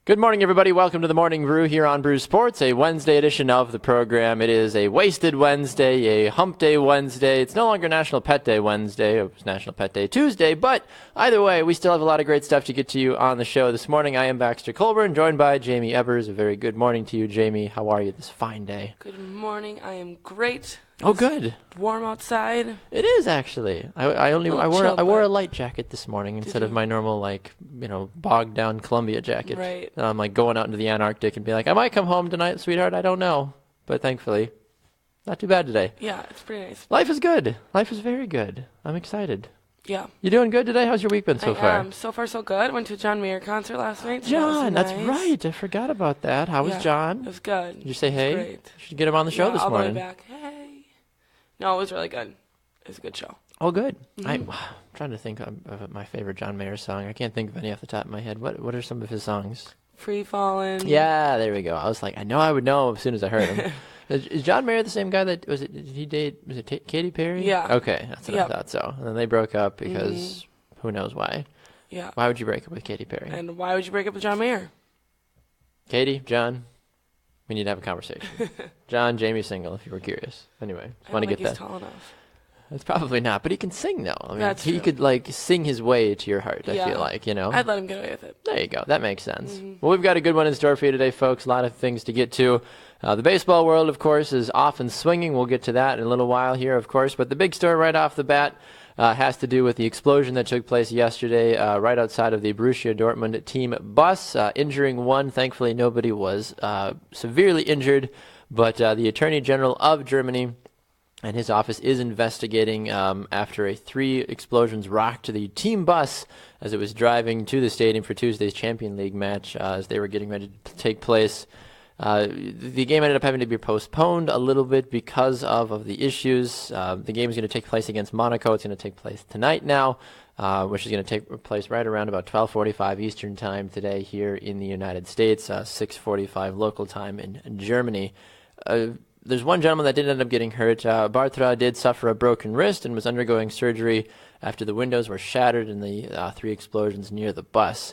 Good morning, everybody. Welcome to the Morning Brew here on Brew Sports, a Wednesday edition of the program. It is a wasted Wednesday, a hump day Wednesday. It's no longer National Pet Day Wednesday. It was National Pet Day Tuesday, but either way, we still have a lot of great stuff to get to you on the show this morning. I am Baxter Colburn, joined by Jaymee Evers. A very good morning to you, Jaymee. How are you this fine day? Good morning. I am great. Oh, good. Warm outside. It is actually. I wore a light jacket this morning instead of my normal bogged down Columbia jacket. Right. I'm like going out into the Antarctic and be like, I might come home tonight, sweetheart. I don't know, but thankfully, not too bad today. Yeah, it's pretty nice. Life is good. Life is very good. I'm excited. Yeah. You doing good today? How's your week been so far? So far, so good. Went to a John Mayer concert last night. So John, that's right. I forgot about that. How was John? It was good. Did you say hey? Great. You should get him on the show this I'll morning. be back. Hey. No, it was really good. It was a good show. Oh, good. Mm-hmm. I'm trying to think of my favorite John Mayer song. I can't think of any off the top of my head. What are some of his songs? Free Fallon. Yeah, there we go. I was like, I know I would know as soon as I heard him. Is John Mayer the same guy that did he date? Was it Katy Perry? Yeah. Okay, that's what I thought. So, and then they broke up because who knows why? Yeah. Why would you break up with Katy Perry? And why would you break up with John Mayer? Katy, John, we need to have a conversation. John, Jaymee single. If you were curious. Anyway, want to get that. He's tall enough. That's probably not, but he can sing though. I mean, That's he true. could sing his way to your heart. I feel like I'd let him get away with it. There you go. That makes sense. Well, we've got a good one in store for you today, folks. A lot of things to get to. The baseball world, of course, is off and swinging. We'll get to that in a little while here, of course. But the big story right off the bat has to do with the explosion that took place yesterday right outside of the Borussia Dortmund team bus, injuring one. Thankfully, nobody was severely injured, but the Attorney General of Germany and his office is investigating after 3 explosions rocked the team bus as it was driving to the stadium for Tuesday's Champions League match as they were getting ready to take place. The game ended up having to be postponed a little bit because of the issues. The game is going to take place against Monaco. It's going to take place tonight now, which is going to take place right around about 12:45 Eastern Time today here in the United States, 6:45 local time in Germany. There's one gentleman that did end up getting hurt. Bartra did suffer a broken wrist and was undergoing surgery after the windows were shattered in the 3 explosions near the bus.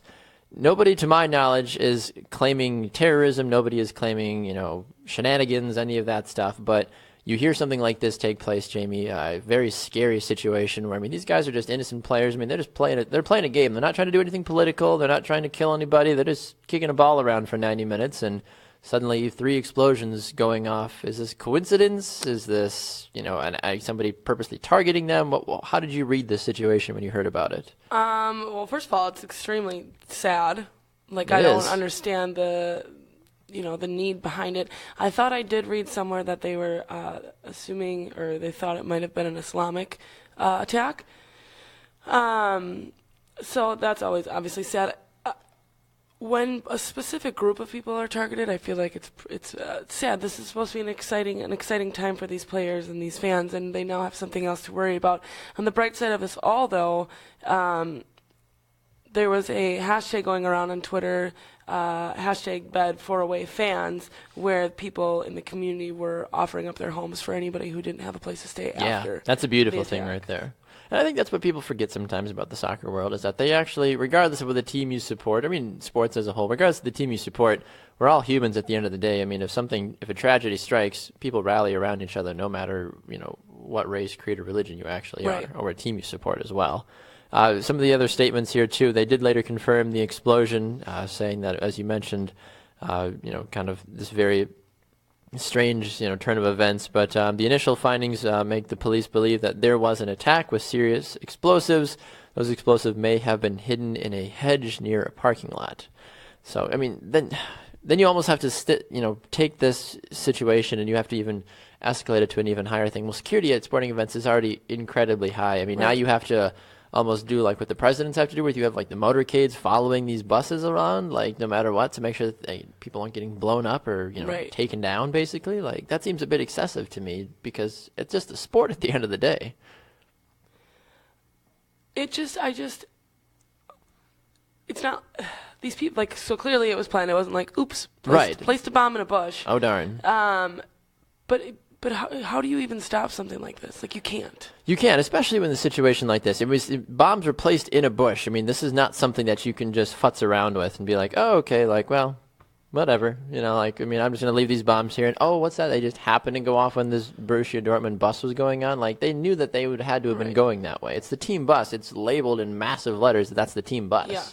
Nobody, to my knowledge, is claiming terrorism. Nobody is claiming, shenanigans, any of that stuff. But you hear something like this take place, Jaymee, a very scary situation where, these guys are just innocent players. They're just they're playing a game. They're not trying to do anything political. They're not trying to kill anybody. They're just kicking a ball around for 90 minutes and suddenly 3 explosions going off. Is this coincidence? Is this, somebody purposely targeting them? How did you read this situation when you heard about it? Well, first of all, it's extremely sad. I don't understand the need behind it. I thought I did read somewhere that they were assuming, or they thought it might have been an Islamic attack. So that's always obviously sad. When a specific group of people are targeted, I feel like it's sad. This is supposed to be an exciting time for these players and these fans, and they now have something else to worry about. On the bright side of this all, though, there was a hashtag going around on Twitter, hashtag #Bed4AwayFans, where people in the community were offering up their homes for anybody who didn't have a place to stay after. Yeah, that's a beautiful thing right there. And I think that's what people forget sometimes about the soccer world is that they actually, regardless of what the team you support, sports as a whole, regardless of the team you support, we're all humans at the end of the day. If a tragedy strikes, people rally around each other no matter, what race, creed, or religion you actually are, or what team you support as well. Some of the other statements here, too, they did later confirm the explosion, saying that, as you mentioned, kind of this very strange, turn of events, but the initial findings make the police believe that there was an attack with serious explosives. Those explosives may have been hidden in a hedge near a parking lot. So, then you almost have to take this situation and you have to even escalate it to an even higher thing. Well, security at sporting events is already incredibly high. Now you have to almost do like what the presidents have to do, where you have like the motorcades following these buses around, no matter what, to make sure that people aren't getting blown up or taken down. Basically, that seems a bit excessive to me because it's just a sport at the end of the day. It's not these people so clearly it was planned. It wasn't like oops, placed a bomb in a bush. Oh darn. But But how do you even stop something like this? Like, you can't. You can't, especially when the situation like this. Bombs were placed in a bush. I mean, this is not something that you can just futz around with and be like, oh, okay, like, well, whatever. You know, like, I mean, I'm just going to leave these bombs here. And, oh, what's that? They just happened to go off when this Borussia Dortmund bus was going on. Like, they knew that they would had to have been going that way. It's the team bus. It's labeled in massive letters that that's the team bus. Yeah.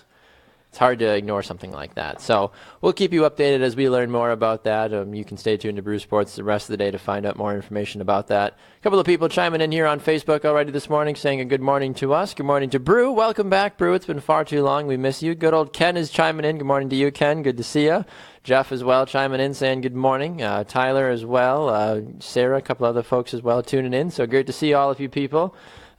It's hard to ignore something like that. So we'll keep you updated as we learn more about that. You can stay tuned to Brew Sports the rest of the day to find out more information about that. A couple of people chiming in here on Facebook already this morning saying a good morning to us. Good morning to Brew. Welcome back, Brew. It's been far too long. We miss you. Good old Ken is chiming in. Good morning to you, Ken. Good to see you. Jeff as well chiming in saying good morning. Tyler as well. Sarah, a couple other folks as well tuning in. So great to see all of you people.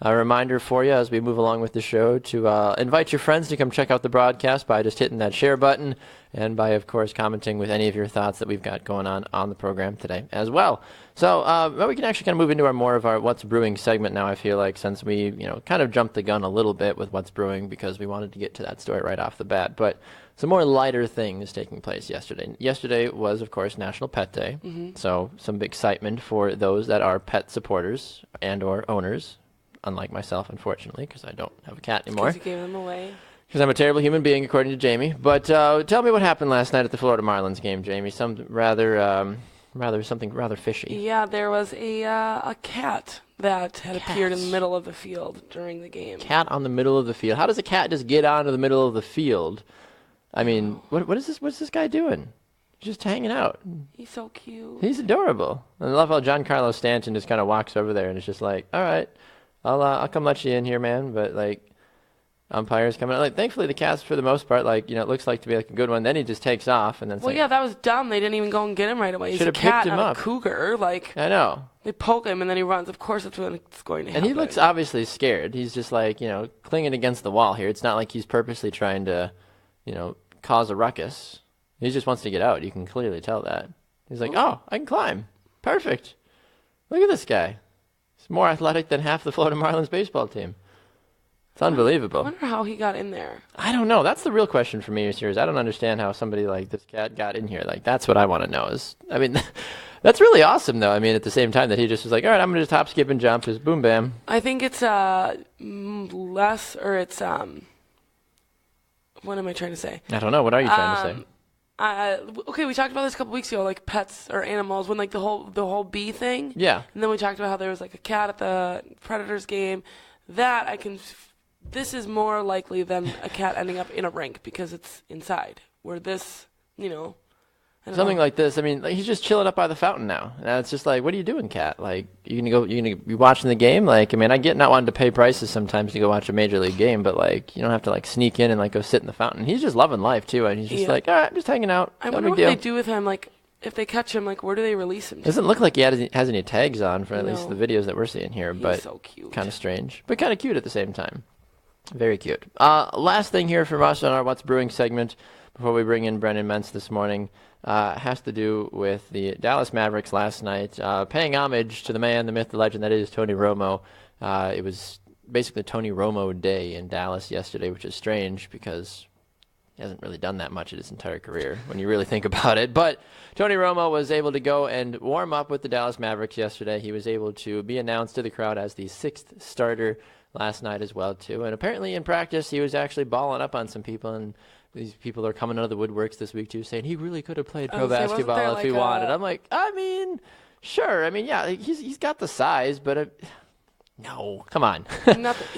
A reminder for you as we move along with the show to invite your friends to come check out the broadcast by just hitting that share button and by, of course, commenting with any of your thoughts that we've got going on the program today as well. So we can actually kind of move into more of our What's Brewing segment now, I feel like, since we kind of jumped the gun a little bit with What's Brewing because we wanted to get to that story right off the bat. But some more lighter things taking place yesterday. Yesterday was, of course, National Pet Day. Mm-hmm. So some excitement for those that are pet supporters and or owners. Unlike myself, unfortunately, because I don't have a cat anymore. Because you gave them away. Because I'm a terrible human being, according to Jaymee. But tell me what happened last night at the Florida Marlins game, Jaymee. Something rather fishy. Yeah, there was a cat that had appeared in the middle of the field during the game. Cat on the middle of the field. How does a cat just get onto the middle of the field? I mean, what is this? What's this guy doing? He's just hanging out. He's so cute. He's adorable. I love how Giancarlo Stanton just kind of walks over there and is just like, all right. I'll come let you in here, man. But like, umpires coming out. Like, thankfully the cat's for the most part, like, it looks like to be like a good one. Then he just takes off, and then. It's yeah, that was dumb. They didn't even go and get him right away. He's a cat, not a cougar. Like, I know. They poke him and then he runs. Of course, that's when it's going to happen. And he looks obviously scared. He's just like clinging against the wall here. It's not like he's purposely trying to, cause a ruckus. He just wants to get out. You can clearly tell that. He's like, oh, I can climb. Perfect. Look at this guy. He's more athletic than half the Florida Marlins baseball team. It's unbelievable. I wonder how he got in there. I don't know. That's the real question for me here. I don't understand how somebody like this cat got in here. Like, that's what I want to know. That's really awesome, though. I mean, at the same time that he just was like, all right, I'm going to just hop, skip, and jump. Just boom, bam. I think it's less, or it's, what am I trying to say? I don't know. What are you trying to say? Okay, we talked about this a couple weeks ago, like pets or animals, when like the whole bee thing. Yeah. And then we talked about how there was like a cat at the Predators game. This is more likely than a cat ending up in a rink because it's inside. Where this, something like this. I mean, like, he's just chilling up by the fountain now. And it's just like, what are you doing, cat? Like, you gonna be watching the game? Like, I mean, I get not wanting to pay prices sometimes to go watch a major league game, but like, you don't have to like sneak in and like go sit in the fountain. He's just loving life too, and he's just like, all right, I'm just hanging out. I wonder what they do with him. Like, if they catch him, like, where do they release him to? Doesn't look like he has any tags on for at least the videos that we're seeing here, but so cute. Kind of strange, but kind of cute at the same time. Very cute. Last thing here from us on our What's Brewing segment before we bring in Brennan Mense this morning. Has to do with the Dallas Mavericks last night, paying homage to the man, the myth, the legend that is Tony Romo. It was basically Tony Romo Day in Dallas yesterday, which is strange because he hasn't really done that much in his entire career when you really think about it. But Tony Romo was able to go and warm up with the Dallas Mavericks yesterday. He was able to be announced to the crowd as the sixth starter last night as well, too. And apparently in practice, he was actually balling up on some people, and these people are coming out of the woodworks this week, too, saying he really could have played pro basketball if he wanted. I'm like, I mean, sure. I mean, yeah, he's got the size, but no, come on.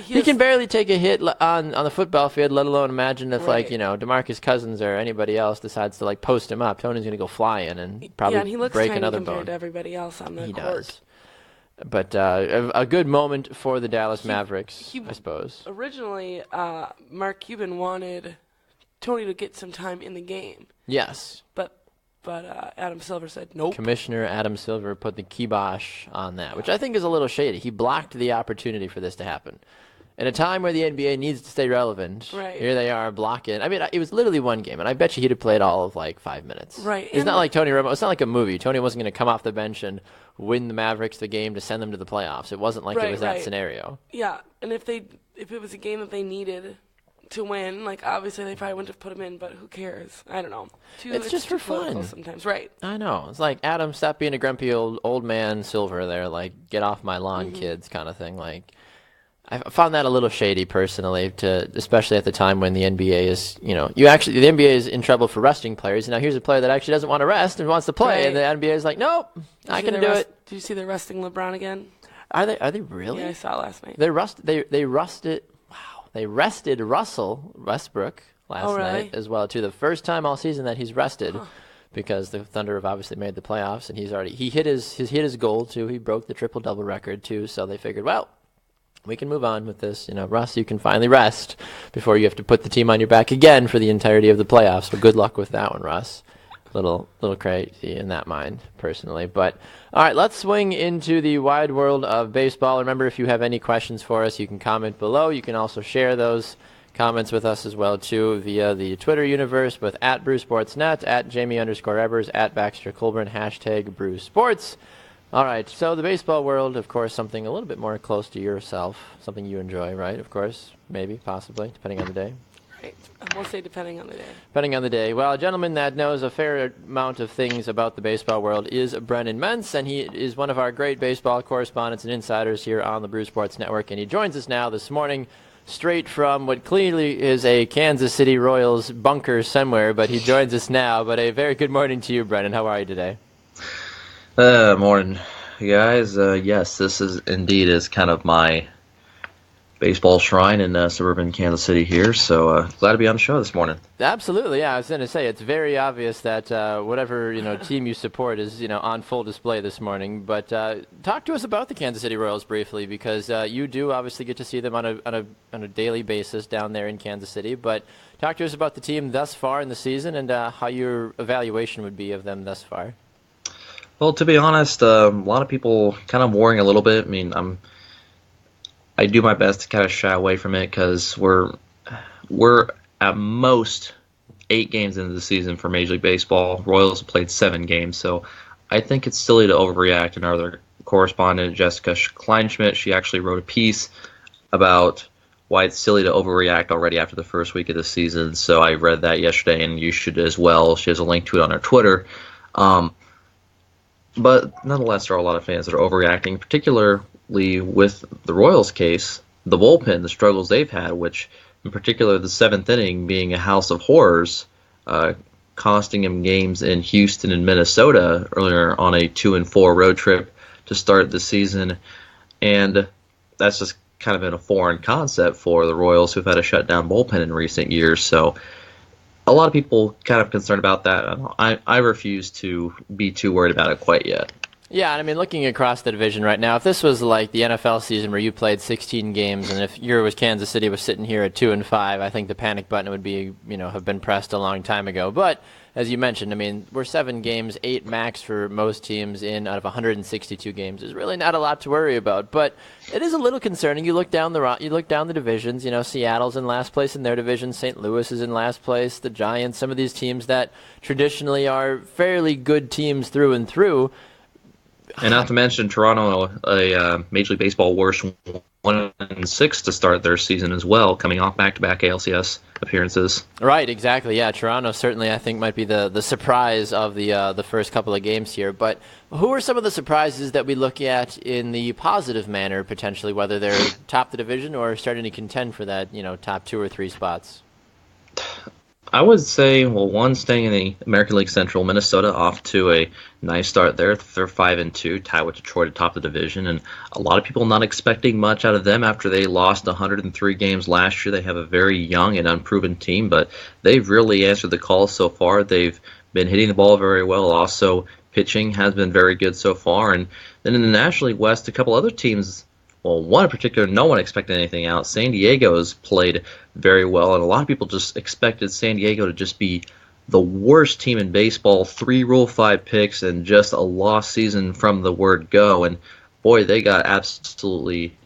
He can barely take a hit on the football field, let alone imagine if, like, DeMarcus Cousins or anybody else decides to, like, post him up. Tony's going to go flying and probably and he looks break tiny another compared bone. To everybody else on the court. Does. But a good moment for the Dallas Mavericks, I suppose. Originally, Mark Cuban wanted Tony to get some time in the game. Yes. But Adam Silver said nope. Commissioner Adam Silver put the kibosh on that, which I think is a little shady. He blocked the opportunity for this to happen. In a time where the NBA needs to stay relevant, here they are blocking. I mean, it was literally one game, and I bet you he'd have played all of, like, 5 minutes. Right. It's not like Tony Romo. It's not like a movie. Tony wasn't going to come off the bench and win the Mavericks the game to send them to the playoffs. It wasn't like it was that scenario. Yeah, and if it was a game that they needed to win. Like, obviously, they probably wouldn't have put him in, but who cares? I don't know. It's just for fun sometimes, right? I know. It's like, Adam, stop being a grumpy old man Silver there. Like, get off my lawn, kids, kind of thing. Like, I found that a little shady personally, especially at the time when the NBA is, the NBA is in trouble for resting players. Now here's a player that actually doesn't want to rest and wants to play, and the NBA is like, nope, I can do it. Did you see they're resting LeBron again? Are they really? Yeah, I saw last night. They rested Russell Westbrook last night as well too. The first time all season that he's rested. Because the Thunder have obviously made the playoffs, and he hit his goal too. He broke the triple-double record too. So they figured, well, we can move on with this. Russ, you can finally rest before you have to put the team on your back again for the entirety of the playoffs. So good luck with that one, Russ. Little crazy in that mind, personally. But, all right, let's swing into the wide world of baseball. Remember, if you have any questions for us, you can comment below. You can also share those comments with us as well, too, via the Twitter universe with @BrewSportsNet, @Jamie_Evers, @Baxter Colburn, #BrewSports. All right, so the baseball world, of course, something a little bit more close to yourself, something you enjoy, right? Of course, maybe, possibly, depending on the day. Right. We'll say depending on the day. Depending on the day. Well, a gentleman that knows a fair amount of things about the baseball world is Brennan Mense, and he is one of our great baseball correspondents and insiders here on the Brew Sports Network, and he joins us now this morning straight from what clearly is a Kansas City Royals bunker somewhere, but he joins us now. But a very good morning to you, Brennan. How are you today? Morning, guys. Yes, this is kind of my baseball shrine in suburban Kansas City here, so glad to be on the show this morning. Absolutely, yeah. I was going to say, it's very obvious that whatever team you support is on full display this morning. But talk to us about the Kansas City Royals briefly, because you do obviously get to see them on a daily basis down there in Kansas City. But talk to us about the team thus far in the season and how your evaluation would be of them thus far. Well, to be honest, a lot of people kind of worrying a little bit. I mean, I do my best to kind of shy away from it because we're at most 8 games into the season for Major League Baseball. Royals have played 7 games, so I think it's silly to overreact. And our other correspondent, Jessica Kleinschmidt, she actually wrote a piece about why it's silly to overreact already after the first week of the season. So I read that yesterday, and you should as well. She has a link to it on her Twitter. But nonetheless, there are a lot of fans that are overreacting, particularly with the Royals case, the bullpen, the struggles they've had, which in particular the 7th inning being a house of horrors, costing him games in Houston and Minnesota earlier on a 2-4 road trip to start the season. And that's just kind of been a foreign concept for the Royals, who've had a shutdown bullpen in recent years. So a lot of people kind of concerned about that. I refuse to be too worried about it quite yet. Yeah, and I mean, looking across the division right now, if this was like the NFL season where you played 16 games, and if Kansas City was sitting here at 2-5, I think the panic button would be, have been pressed a long time ago. But as you mentioned, I mean, we're 7 games, 8 max for most teams out of 162 games. There's really not a lot to worry about, but it is a little concerning. You look down the divisions. Seattle's in last place in their division. St. Louis is in last place. The Giants, some of these teams that traditionally are fairly good teams through and through. And not to mention Toronto, a Major League Baseball worst 1-6 to start their season as well, coming off back-to-back ALCS appearances. Right, exactly. Yeah, Toronto certainly I think might be the surprise of the first couple of games here. But who are some of the surprises that we look at in the positive manner potentially, whether they're top the division or starting to contend for that top 2 or 3 spots? I would say, well, one, staying in the American League Central, Minnesota off to a nice start there. They're 5-2, tied with Detroit atop the division, and a lot of people not expecting much out of them after they lost 103 games last year. They have a very young and unproven team, but they've really answered the call so far. They've been hitting the ball very well. Also, pitching has been very good so far. And then in the National League West, a couple other teams, well, one in particular, no one expected anything out. San Diego has played very well, and a lot of people just expected San Diego to just be the worst team in baseball, 3 Rule 5 picks, and just a lost season from the word go. And boy, they got absolutely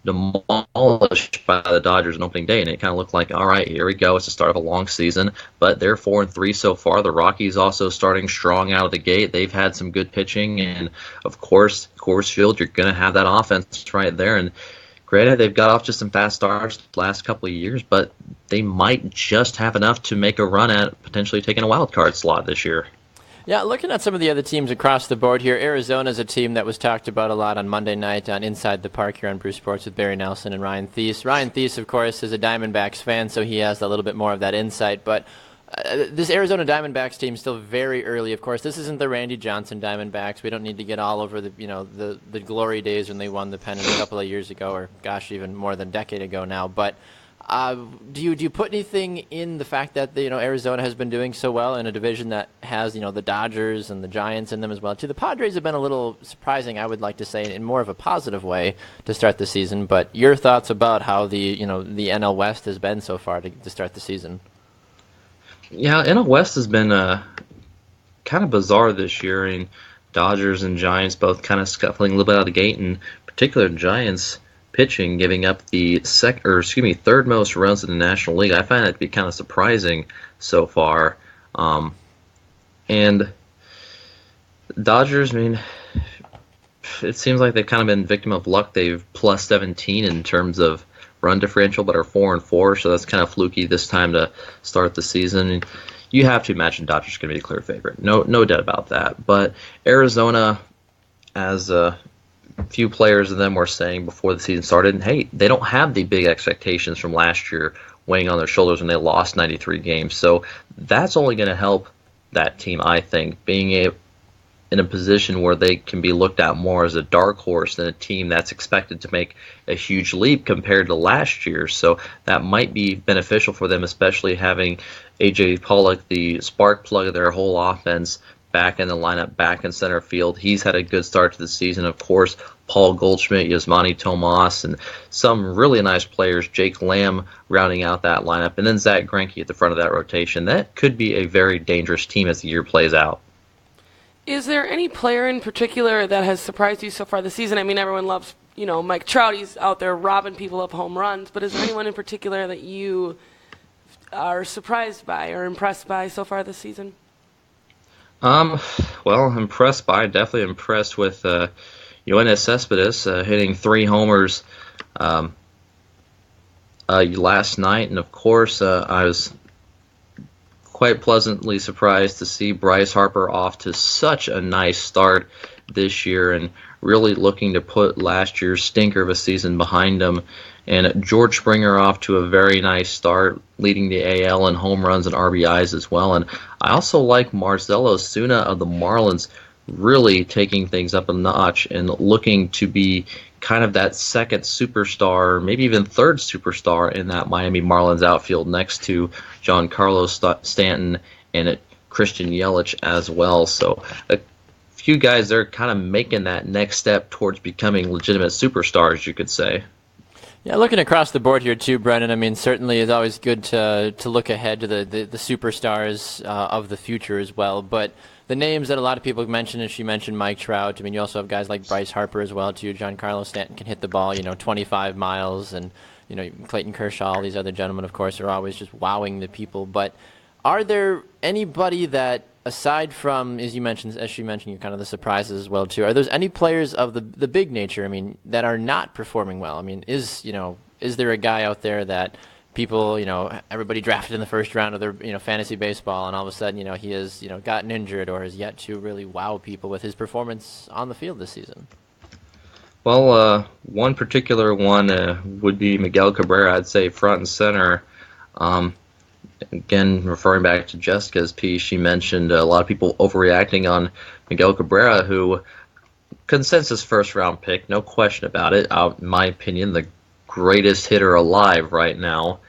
demolished by the Dodgers on opening day, and it kind of looked like, all right, here we go. It's the start of a long season, but they're 4-3 so far. The Rockies also starting strong out of the gate. They've had some good pitching, and of course, Coors Field, you're going to have that offense right there. And Granted, they've got off to some fast starts the last couple of years, but they might just have enough to make a run at potentially taking a wild card slot this year. Yeah, looking at some of the other teams across the board here, Arizona's a team that was talked about a lot on Monday night on Inside the Park here on Brew Sports with Barry Nelson and Ryan Thies. Ryan Thies, of course, is a Diamondbacks fan, so he has a little bit more of that insight. But this Arizona Diamondbacks team is still very early, of course. This isn't the Randy Johnson Diamondbacks. We don't need to get all over the glory days when they won the pennant a couple of years ago, or gosh, even more than a decade ago now. But do you put anything in the fact that Arizona has been doing so well in a division that has the Dodgers and the Giants in them as well? The Padres have been a little surprising, I would like to say, in more of a positive way to start the season. But your thoughts about how the NL West has been so far to start the season? Yeah, NL West has been kind of bizarre this year. I mean, Dodgers and Giants both kind of scuffling a little bit out of the gate, and in particular, Giants pitching giving up the third most runs in the National League. I find that to be kind of surprising so far. And Dodgers, I mean, it seems like they've kind of been victim of luck. They've plus 17 in terms of run differential, but are 4-4, so that's kind of fluky this time to start the season. And you have to imagine Dodgers are going to be the clear favorite. No doubt about that. But Arizona, as a few players of them were saying before the season started, and hey, they don't have the big expectations from last year weighing on their shoulders when they lost 93 games. So that's only going to help that team, I think, being in a position where they can be looked at more as a dark horse than a team that's expected to make a huge leap compared to last year. So that might be beneficial for them, especially having A.J. Pollock, the spark plug of their whole offense, back in the lineup, back in center field. He's had a good start to the season. Of course, Paul Goldschmidt, Yasmani Tomas, and some really nice players, Jake Lamb rounding out that lineup, and then Zach Greinke at the front of that rotation. That could be a very dangerous team as the year plays out. Is there any player in particular that has surprised you so far this season? I mean, everyone loves, Mike Trout. He's out there robbing people of home runs. But is there anyone in particular that you are surprised by or impressed by so far this season? Well, definitely impressed with Yoenis Cespedes hitting 3 homers last night. And, of course, I was quite pleasantly surprised to see Bryce Harper off to such a nice start this year and really looking to put last year's stinker of a season behind him. And George Springer off to a very nice start, leading the AL in home runs and RBIs as well. And I also like Marcell Ozuna of the Marlins really taking things up a notch and looking to be kind of that second superstar, maybe even third superstar in that Miami Marlins outfield next to Giancarlo Stanton and Christian Yelich as well. So a few guys there kind of making that next step towards becoming legitimate superstars, you could say. Yeah, looking across the board here too, Brennan, I mean, certainly it's always good to look ahead to the superstars of the future as well. But the names that a lot of people mentioned, and she mentioned Mike Trout, I mean, you also have guys like Bryce Harper as well too. Giancarlo Stanton can hit the ball, 25 miles, and, Clayton Kershaw, all these other gentlemen, of course, are always just wowing the people. But are there anybody that, aside from, as she mentioned, kind of the surprises as well too, are there any players of the big nature, I mean, that are not performing well? I mean, is there a guy out there that people, everybody drafted in the first round of their, fantasy baseball, and all of a sudden, he has, gotten injured or has yet to really wow people with his performance on the field this season? Well, one particular one would be Miguel Cabrera, I'd say front and center. Again, referring back to Jessica's piece, she mentioned a lot of people overreacting on Miguel Cabrera, who consensus first-round pick, no question about it. In my opinion, the greatest hitter alive right now.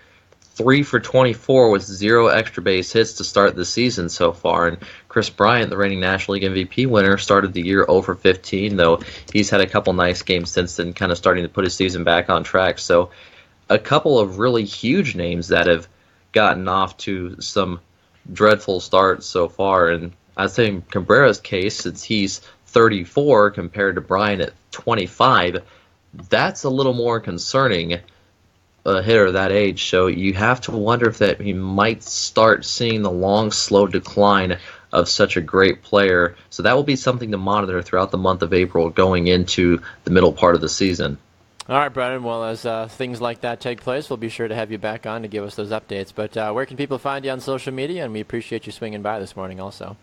3 for 24 with 0 extra base hits to start the season so far. And Chris Bryant, the reigning National League MVP winner, started the year 0 for 15, though he's had a couple nice games since then, kind of starting to put his season back on track. So a couple of really huge names that have gotten off to some dreadful starts so far. And I'd say in Cabrera's case, since he's 34 compared to Bryant at 25, that's a little more concerning, a hitter that age. So you have to wonder if that he might start seeing the long, slow decline of such a great player. So that will be something to monitor throughout the month of April going into the middle part of the season. All right, Brennan. Well, as things like that take place, we'll be sure to have you back on to give us those updates. But where can people find you on social media? And we appreciate you swinging by this morning also.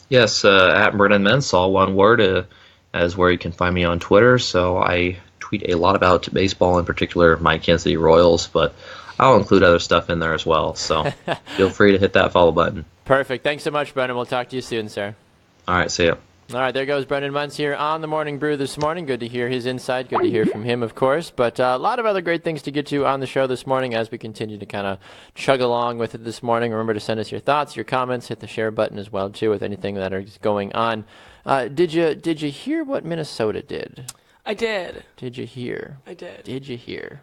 Yes, at Brennan Mense, all one word, as where you can find me on Twitter. So I tweet a lot about baseball, in particular my Kansas City Royals, but I'll include other stuff in there as well. So feel free to hit that follow button. Perfect. Thanks so much, Brennan. We'll talk to you soon, sir. All right, see ya. All right, there goes Brennan Mense here on the Morning Brew this morning. Good to hear his insight. Good to hear from him, of course. But a lot of other great things to get to on the show this morning as we continue to kind of chug along with it this morning. Remember to send us your thoughts, your comments. Hit the share button as well, too, with anything that is going on. Did you hear what Minnesota did? I did. Did you hear? I did. Did you hear?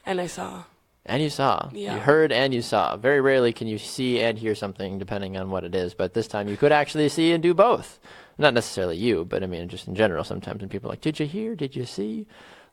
And I saw. And you saw. Yeah. You heard and you saw. Very rarely can you see and hear something depending on what it is. But this time you could actually see and do both. Not necessarily you, but I mean just in general sometimes when people are like, did you hear? Did you see?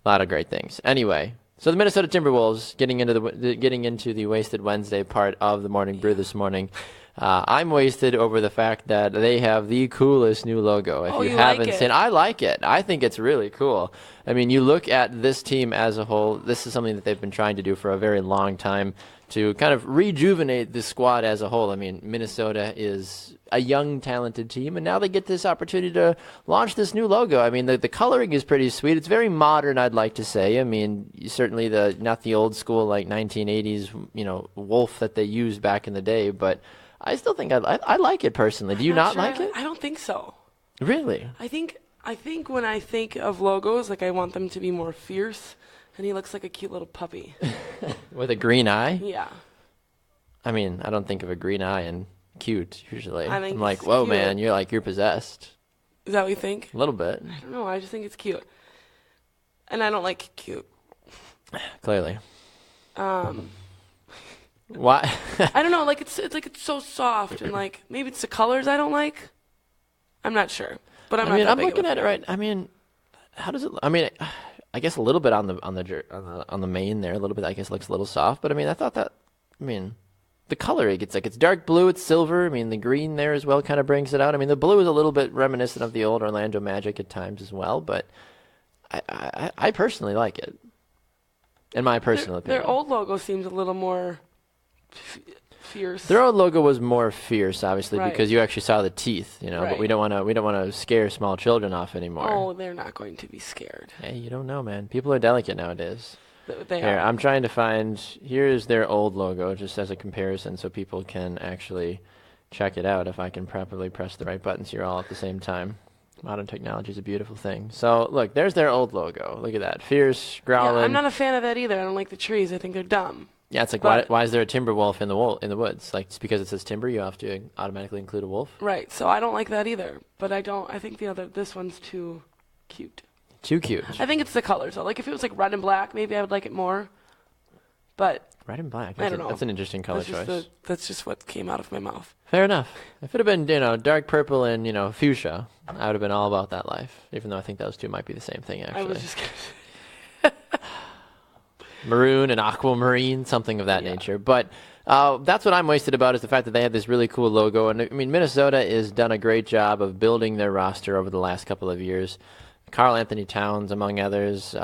A lot of great things. Anyway, so the Minnesota Timberwolves getting into the Wasted Wednesday part of the Morning Brew this morning. I'm wasted over the fact that they have the coolest new logo. If you haven't like it? seen, I like it. I think it's really cool. I mean, you look at this team as a whole. This is something that they've been trying to do for a very long time to kind of rejuvenate the squad as a whole. I mean, Minnesota is a young, talented team, and now they get this opportunity to launch this new logo. I mean, the coloring is pretty sweet. It's very modern, I'd like to say. I mean, certainly not the old school like 1980s, wolf that they used back in the day, but I still think I like it personally. Do you not like it? I don't think so. Really? I think when I think of logos, like I want them to be more fierce, and he looks like a cute little puppy. With a green eye? Yeah. I mean, I don't think of a green eye and cute usually. I'm like, whoa, cute. man, you're possessed. Is that what you think? A little bit. I don't know. I just think it's cute, and I don't like cute. Clearly. Why? I don't know. Like it's so soft, and like maybe it's the colors I don't like. I'm not sure, but I'm looking at it right. I mean, how does it? I mean, I guess a little bit on the mane there. A little bit, I guess, looks a little soft. But I mean, I thought that. I mean, the color it's dark blue, it's silver. I mean, the green there as well kind of brings it out. I mean, the blue is a little bit reminiscent of the old Orlando Magic at times as well. But I personally like it. In my personal opinion, their old logo seems a little more fierce. Their old logo was more fierce, obviously, right, because you actually saw the teeth, Right. But we don't want to scare small children off anymore. Oh, they're not going to be scared. Hey, you don't know, man. People are delicate nowadays. They Here, are. I'm trying to find. Here's their old logo, just as a comparison, so people can actually check it out. If I can properly press the right buttons here all at the same time. Modern technology is a beautiful thing. So look, there's their old logo. Look at that, fierce, growling. Yeah, I'm not a fan of that either. I don't like the trees. I think they're dumb. Yeah, it's like But- why is there a timber wolf in the woods? Like just because it says timber, you have to automatically include a wolf. Right. So I don't like that either. But I think this one's too cute. Too cute. I think it's the colors. So like if it was like red and black, maybe I would like it more. But Red and black. I don't know. That's an interesting color choice. That's just what came out of my mouth. Fair enough. If it had been, dark purple and, fuchsia, I would have been all about that life. Even though I think those two might be the same thing, actually. I was just Maroon and aquamarine, something of that nature. But that's what I'm wasted about is the fact that they have this really cool logo. And, I mean, Minnesota has done a great job of building their roster over the last couple of years. Karl Anthony Towns, among others.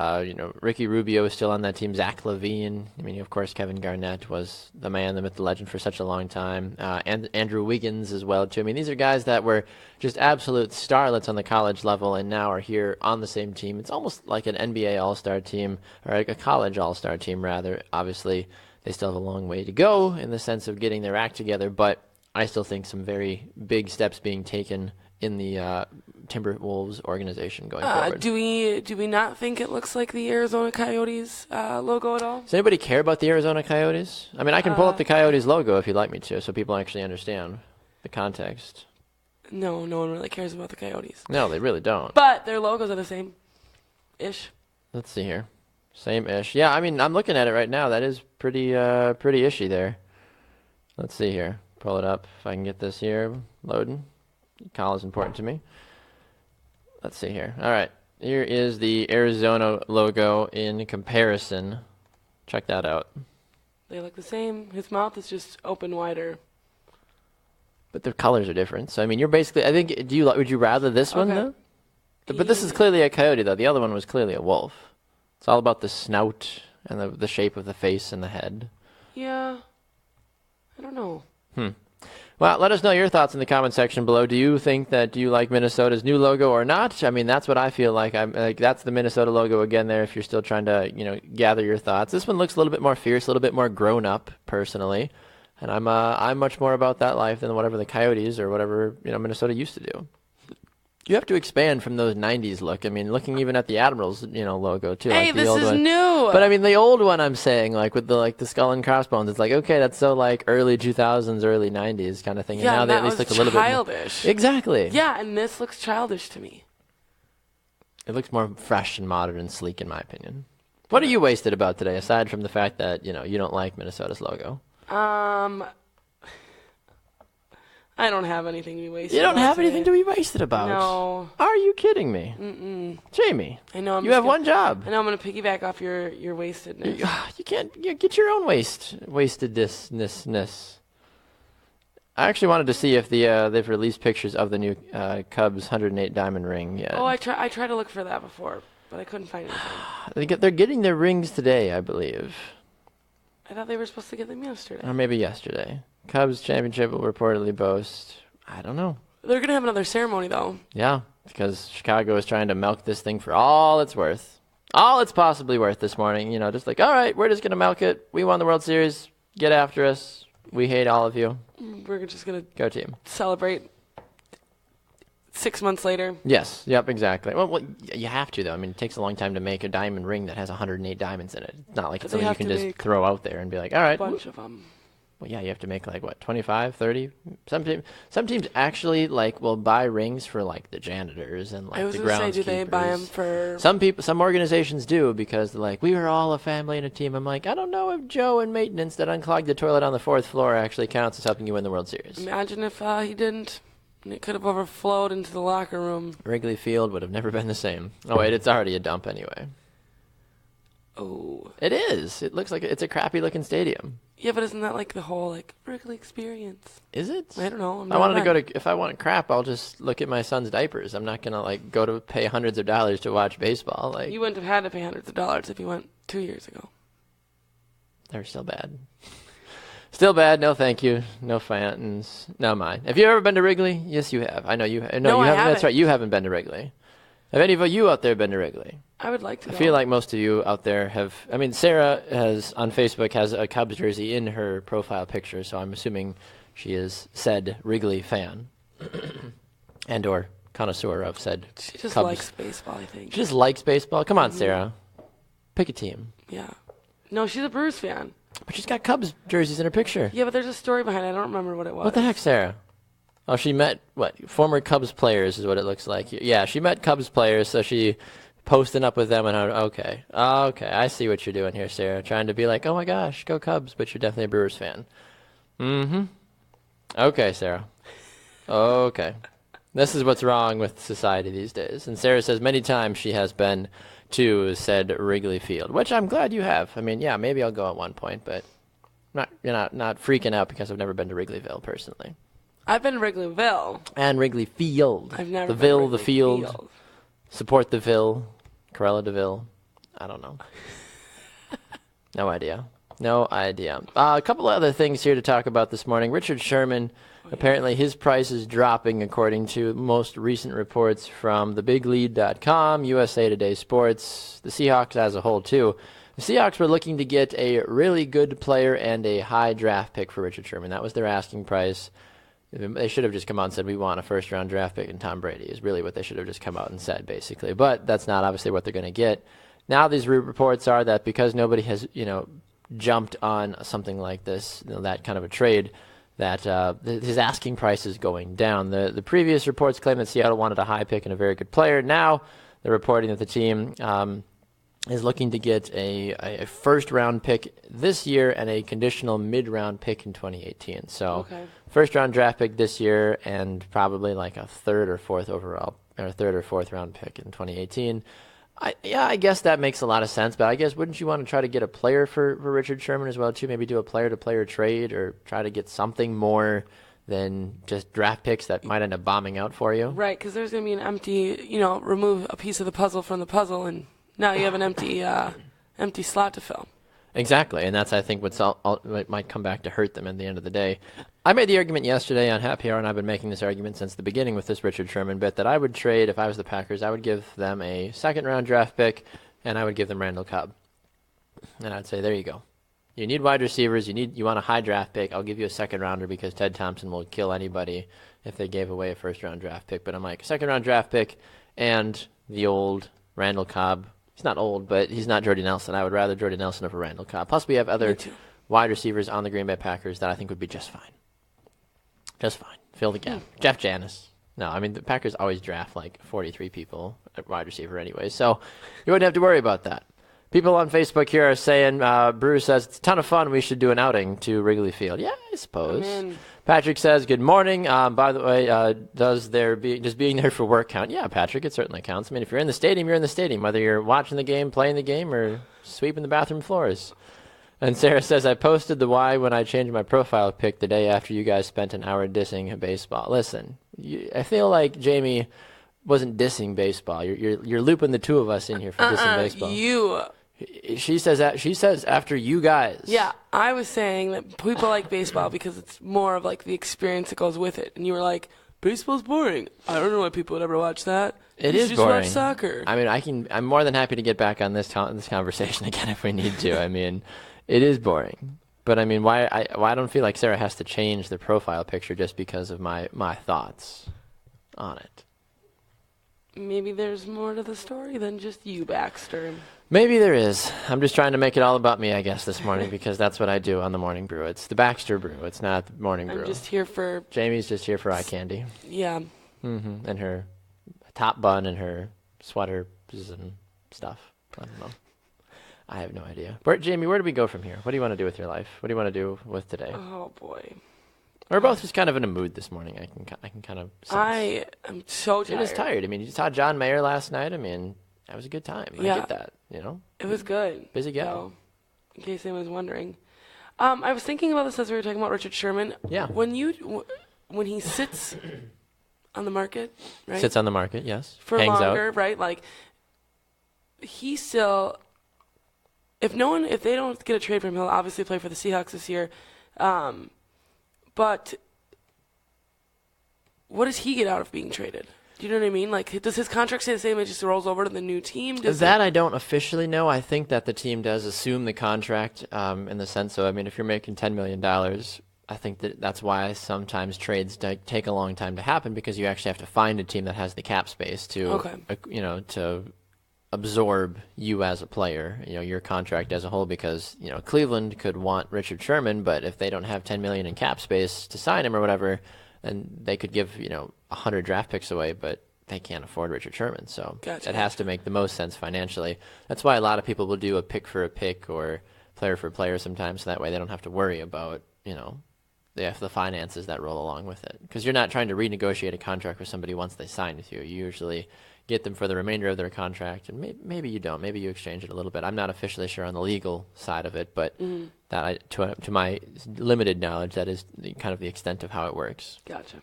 Ricky Rubio is still on that team. Zach LaVine. I mean, of course, Kevin Garnett was the man, the myth, the legend for such a long time. And Andrew Wiggins as well, too. I mean, these are guys that were just absolute starlets on the college level and now are here on the same team. It's almost like an NBA All-Star team, or like a college All-Star team, rather. Obviously, they still have a long way to go in the sense of getting their act together, but I still think some very big steps being taken in the Timberwolves organization going forward. Do we not think it looks like the Arizona Coyotes logo at all? Does anybody care about the Arizona Coyotes? I mean, I can pull up the Coyotes logo if you'd like me to, so people actually understand the context. No one really cares about the Coyotes. No, they really don't. But their logos are the same-ish. Let's see here. Same-ish. Yeah, I mean, I'm looking at it right now. That is pretty ishy there. Let's see here. Pull it up if I can get this here loading. Call is important to me. Let's see here. All right. Here is the Arizona logo in comparison. Check that out. They look the same. His mouth is just open wider. But the colors are different. So, I mean, you're basically, I think, would you rather this one, Okay. though? But this is clearly a coyote, though. The other one was clearly a wolf. It's all about the snout and the shape of the face and the head. Yeah. I don't know. Well, let us know your thoughts in the comment section below. Do you like Minnesota's new logo or not? I mean, that's what I feel like. That's the Minnesota logo again there if you're still trying to, gather your thoughts. This one looks a little bit more fierce, a little bit more grown up, personally. And I'm much more about that life than whatever the Coyotes or whatever, Minnesota used to do. You have to expand from those 90s look. I mean, looking even at the Admirals, logo too. Hey, like the this old is one. new. But I mean, the old one I'm saying, like with the skull and crossbones, it's like, okay, that's so like early 2000s, early 90s kind of thing. Yeah, and now they that at least was look a little bit childish. Exactly. Yeah, and this looks childish to me. It looks more fresh and modern and sleek, in my opinion. What are you wasted about today, aside from the fact that you don't like Minnesota's logo? I don't have anything to be wasted. You don't have today. anything to be wasted about. No. Are you kidding me? Jaymee, I know. you have one job. I know. I'm going to piggyback off your wastedness. You can't get your own wastedness. I actually wanted to see if they've released pictures of the new Cubs 108 diamond ring yet. Oh, I tried to look for that before, but I couldn't find anything. They're getting their rings today, I believe. I thought they were supposed to get them yesterday. Or maybe yesterday. Cubs championship will reportedly boast. I don't know. They're going to have another ceremony, though. Yeah, because Chicago is trying to milk this thing for all it's worth. All it's possibly worth this morning. Just like, all right, we're just going to milk it. We won the World Series. Get after us. We hate all of you. We're just going to Go team. Celebrate 6 months later. Yes. Yep, exactly. Well, you have to, though. I mean, it takes a long time to make a diamond ring that has 108 diamonds in it. It's not like it's something you can just throw out there and be like, all right. A bunch of them. Well, yeah, you have to make 25, 30. Some teams actually will buy rings for the janitors and I was the gonna say, groundskeepers. do they buy them for? Some organizations do because they're like, we were all a family and a team. I'm like, I don't know if Joe in maintenance that unclogged the toilet on the 4th floor actually counts as helping you win the World Series. Imagine if he didn't. And it could have overflowed into the locker room. Wrigley Field would have never been the same. Oh wait, it's already a dump anyway. Oh. It is. It looks like it's a crappy looking stadium. Yeah, but isn't that the whole Wrigley experience? Is it? I don't know. If I want crap, I'll just look at my son's diapers. I'm not gonna go to pay hundreds of dollars to watch baseball. You wouldn't have had to pay hundreds of dollars if you went 2 years ago. They're still bad. Still bad. No, thank you. No fountains. No mine. Have you ever been to Wrigley? Yes, you have. I know you have. No, you haven't. That's right. You haven't been to Wrigley. Have any of you out there been to Wrigley? I would like to. I feel like most of you out there have. I mean, Sarah on Facebook has a Cubs jersey in her profile picture, so I'm assuming she is said Wrigley fan and or connoisseur of said She just Cubs. likes baseball, I think. She just likes baseball. Come on, Sarah. Pick a team. Yeah. No, she's a Brewers fan. But she's got Cubs jerseys in her picture. Yeah, but there's a story behind it. I don't remember what it was. What the heck, Sarah? Oh, she met, former Cubs players is what it looks like. Yeah, she met Cubs players, so she posting up with them. And okay, I see what you're doing here, Sarah. Trying to be like, oh my gosh, go Cubs, but you're definitely a Brewers fan. Mm-hmm. Okay, Sarah. Okay. This is what's wrong with society these days. And Sarah says many times she has been to said Wrigley Field, which I'm glad you have. I mean, yeah, maybe I'll go at one point, but not freaking out because I've never been to Wrigleyville personally. I've been to Wrigleyville. And Wrigley Field. I've never the been to Ville, Wrigley the field. Field. Support the Ville. Corella DeVille. I don't know. No idea. A couple of other things here to talk about this morning. Richard Sherman, apparently his price is dropping according to most recent reports from thebiglead.com, USA Today Sports, the Seahawks as a whole too. The Seahawks were looking to get a really good player and a high draft pick for Richard Sherman. That was their asking price. They should have just come out and said, we want a first-round draft pick and Tom Brady is really what they should have just come out and said, basically. But that's not obviously what they're going to get. Now these reports are that because nobody has, jumped on something like this, that kind of a trade, that his asking price is going down. The previous reports claim that Seattle wanted a high pick and a very good player. Now they're reporting that the team is looking to get a first-round pick this year and a conditional mid-round pick in 2018. So first-round draft pick this year and probably a third or fourth round pick in 2018. I guess that makes a lot of sense, but I guess wouldn't you want to try to get a player for Richard Sherman as well, too? Maybe do a player-to-player trade or try to get something more than just draft picks that might end up bombing out for you? Right, because there's going to be an empty, remove a piece of the puzzle from the puzzle, and Now you have an empty slot to fill. Exactly, and that's, I think, what might come back to hurt them at the end of the day. I made the argument yesterday on Happy Hour, and I've been making this argument since the beginning with this Richard Sherman bit, that I would trade, if I was the Packers, I would give them a second-round draft pick, and I would give them Randall Cobb. And I'd say, there you go. You need wide receivers, you want a high draft pick, I'll give you a second-rounder because Ted Thompson will kill anybody if they gave away a first-round draft pick. But I'm like, second-round draft pick and the old Randall Cobb. He's not old, but he's not Jordy Nelson. I would rather Jordy Nelson over Randall Cobb. Plus, we have other wide receivers on the Green Bay Packers that I think would be just fine. Just fine. Fill the gap. Jeff Janis. No, I mean, the Packers always draft like 43 people at wide receiver anyway, so you wouldn't have to worry about that. People on Facebook here are saying, Brew says, it's a ton of fun. We should do an outing to Wrigley Field. Yeah, I suppose. Patrick says, good morning. By the way, does being there for work count? Yeah, Patrick, it certainly counts. I mean, if you're in the stadium, you're in the stadium, whether you're watching the game, playing the game, or sweeping the bathroom floors. And Sarah says, I posted the why when I changed my profile pic the day after you guys spent an hour dissing baseball. Listen, I feel like Jaymee wasn't dissing baseball. You're looping the two of us in here for dissing baseball. She says after you guys. Yeah, I was saying that people like baseball because it's more of like the experience that goes with it. And you were like, baseball's boring. I don't know why people would ever watch that. It you is just boring. Watch soccer. I mean, I'm more than happy to get back on this conversation again if we need to. I mean, it is boring. But I mean, why I don't feel like Sarah has to change the profile picture just because of my thoughts on it. Maybe there's more to the story than just you, Baxter. Maybe there is. I'm just trying to make it all about me, I guess, this morning, because that's what I do on the Morning Brew. It's the Baxter Brew. It's not the Morning Brew. I'm just here for... Jamie's just here for eye candy. Yeah. Mm-hmm. And her top bun and her sweater and stuff. I don't know. I have no idea. Jaymee, where do we go from here? What do you want to do with your life? What do you want to do with today? Oh, boy. We're both just kind of in a mood this morning. I can kind of sense. I am so tired. You're just tired. I mean, you saw John Mayer last night. I mean... That was a good time. Yeah. I get that, you know? It was good. Busy gal. So, in case anyone was wondering. I was thinking about this as we were talking about Richard Sherman. Yeah. When he sits on the market, right? Sits on the market, yes. For Hangs longer, out. right? Like, he still... If they don't get a trade from him, he'll obviously play for the Seahawks this year. But what does he get out of being traded? Do you know what I mean? Like, does his contract stay the same? It just rolls over to the new team? I don't officially know. I think that the team does assume the contract in the sense of, I mean, if you're making $10 million, I think that's why sometimes trades take a long time to happen, because you actually have to find a team that has the cap space to, to absorb you as a player, your contract as a whole, because, Cleveland could want Richard Sherman, but if they don't have $10 million in cap space to sign him or whatever, then they could give, 100 draft picks away, but they can't afford Richard Sherman. So Gotcha. It has to make the most sense financially. That's why a lot of people will do a pick for a pick or player for player sometimes, so that way they don't have to worry about, the finances that roll along with it. Because you're not trying to renegotiate a contract with somebody once they sign with you. You usually get them for the remainder of their contract, and maybe you don't. Maybe you exchange it a little bit. I'm not officially sure on the legal side of it, but to my limited knowledge, that is kind of the extent of how it works. Gotcha.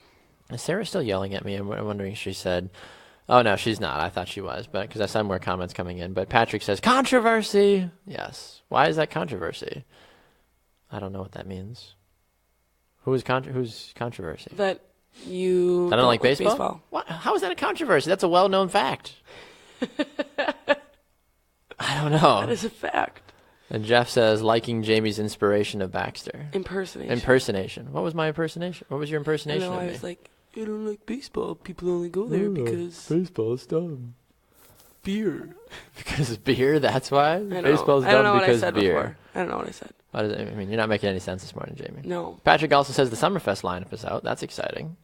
Is Sarah still yelling at me? I'm wondering if she said, oh, no, she's not. I thought she was, but because I saw more comments coming in. But Patrick says, controversy. Yes. Why is that controversy? I don't know what that means. Who's controversy? That you I don't like baseball? What? How is that a controversy? That's a well-known fact. I don't know. That is a fact. And Jeff says, liking Jamie's inspiration of Baxter. Impersonation. What was my impersonation? What was your impersonation of me? I was like, I don't like baseball. People only go there because... Baseball's dumb. Beer. Because of beer? That's why? I know. Baseball's I don't know dumb what because I said beer. before. I don't know what I said. What does it mean? You're not making any sense this morning, Jaymee. No. Patrick also says the Summerfest lineup is out. That's exciting.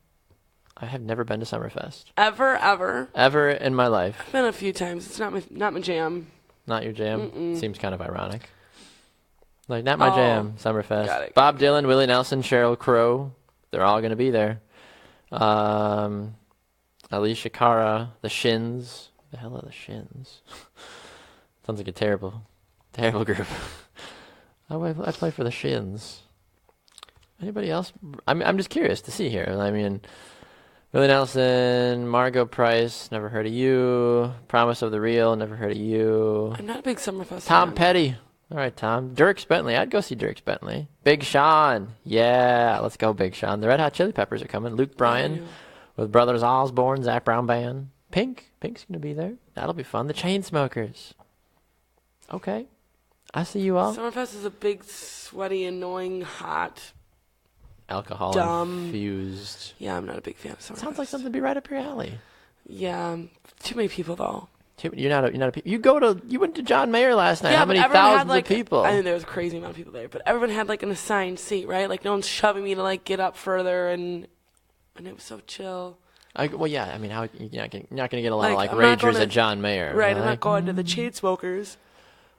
I have never been to Summerfest. Ever in my life. I've been a few times. It's not my jam. Not your jam? Mm-mm. Seems kind of ironic. Like, not my jam, Summerfest. Got it. Bob Dylan, Willie Nelson, Sheryl Crow. They're all going to be there. Alicia Cara, the Shins. The hell are the Shins? Sounds like a terrible group. I play for the Shins. Anybody else? I'm just curious to see here. I mean, Willie Nelson, Margot Price, never heard of you. Promise of the Real, never heard of you. I'm not a big Summerfest Tom fan. Petty. All right, Tom. Dierks Bentley. I'd go see Dierks Bentley. Big Sean. Yeah, let's go, Big Sean. The Red Hot Chili Peppers are coming. Luke Bryan with Brothers Osborne, Zach Brown Band. Pink. Pink's going to be there. That'll be fun. The Chainsmokers. Okay. I see you all. Summerfest is a big, sweaty, annoying, hot. Alcohol dumb. infused. Yeah, I'm not a big fan of Summerfest. Sounds like something to be right up your alley. Yeah, too many people though. You're not a you went to John Mayer last night. Yeah, How many everyone had, thousands like, of people? I think there was a crazy amount of people there, but everyone had like an assigned seat, right? Like no one's shoving me to like get up further, and it was so chill. Well, yeah. I mean, how you're not gonna get a lot of Like, like I'm not ragers going to- at John Mayer, Right, I'm like, not going to the Chainsmokers.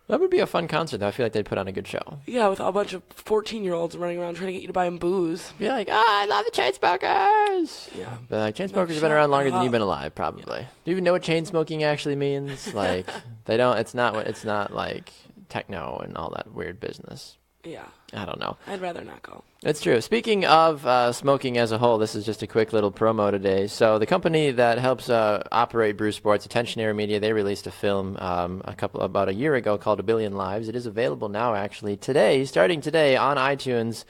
That would be a fun concert, though. I feel like they'd put on a good show. Yeah, with a bunch of 14-year-olds running around trying to get you to buy them booze. Be like, I love the Chainsmokers. Yeah. But like, Chainsmokers have shut been around longer than up. you've been alive, probably. Do you even know what chain smoking actually means? Like, they don't. It's not like techno and all that weird business. Yeah, I don't know. I'd rather not go. It's true. Speaking of smoking as a whole, this is just a quick little promo today. So the company that helps operate Brew Sports, Attention Air Media, they released a film about a year ago called A Billion Lives. It is available now, actually, starting today on iTunes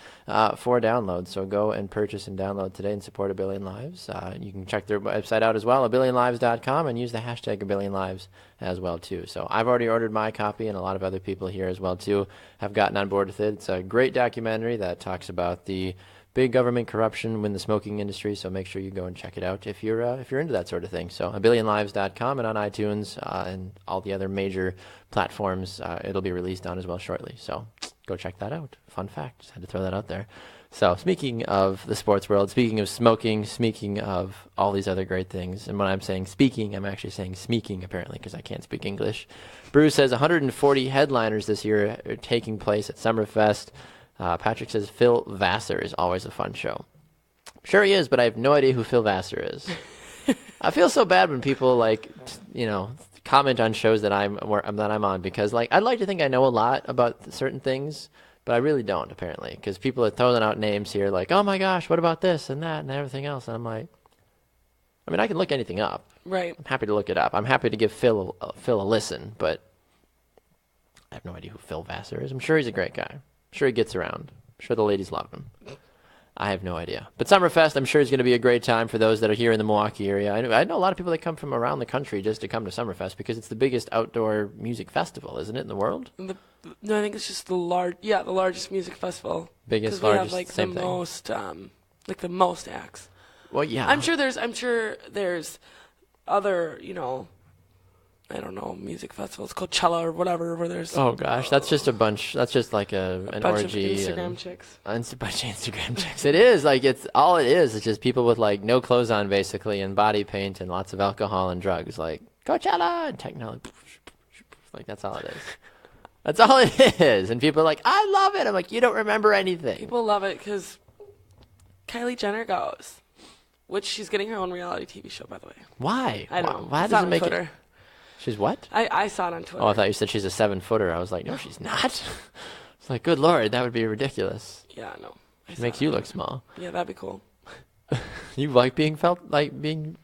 for download. So go and purchase and download today and support A Billion Lives. You can check their website out as well, abillionlives.com, and use the hashtag #ABillionLives as well, too. So I've already ordered my copy, and a lot of other people here as well, too, have gotten on board with it. It's a great documentary that talks about the big government corruption in the smoking industry, so make sure you go and check it out if you're into that sort of thing. So abillionlives.com, and on iTunes and all the other major platforms it'll be released on as well shortly. So go check that out. Fun fact, just had to throw that out there. So speaking of the sports world, speaking of smoking, speaking of all these other great things, and when I'm saying speaking, I'm actually saying smeeking, apparently, because I can't speak English. Brew says 140 headliners this year are taking place at Summerfest. Patrick says Phil Vassar is always a fun show. Sure he is, but I have no idea who Phil Vassar is. I feel so bad when people comment on shows that I'm on, because I'd like to think I know a lot about certain things, but I really don't, apparently, because people are throwing out names here like, oh my gosh, what about this and that and everything else, and I'm like, I mean, I can look anything up. Right. I'm happy to look it up. I'm happy to give Phil a listen, but I have no idea who Phil Vassar is. I'm sure he's a great guy. I'm sure he gets around. I'm sure the ladies love him. I have no idea. But Summerfest, I'm sure, is going to be a great time for those that are here in the Milwaukee area. I know a lot of people that come from around the country just to come to Summerfest because it's the biggest outdoor music festival, isn't it, in the world? No, I think it's just the largest music festival. Biggest, 'Cause we largest, have same thing. the most acts. Well, yeah. I'm sure there's other, I don't know, music festivals, Coachella or whatever, where there's Oh gosh, that's just a bunch. That's just like an bunch orgy. of Instagram chicks. A bunch of Instagram chicks. It is it's all it is. It's just people with no clothes on basically, and body paint and lots of alcohol and drugs, like Coachella and techno. That's all it is. That's all it is. And people are like, I love it. I'm like, you don't remember anything. People love it because Kylie Jenner goes, which she's getting her own reality TV show, by the way. Why? I don't know. Why It's does on it make Twitter. it? She's what? I saw it on Twitter. Oh, I thought you said she's a 7-footer. I was like, no, she's not. It's like, good Lord, that would be ridiculous. Yeah, no. It makes you look small. Yeah, that'd be cool. You like being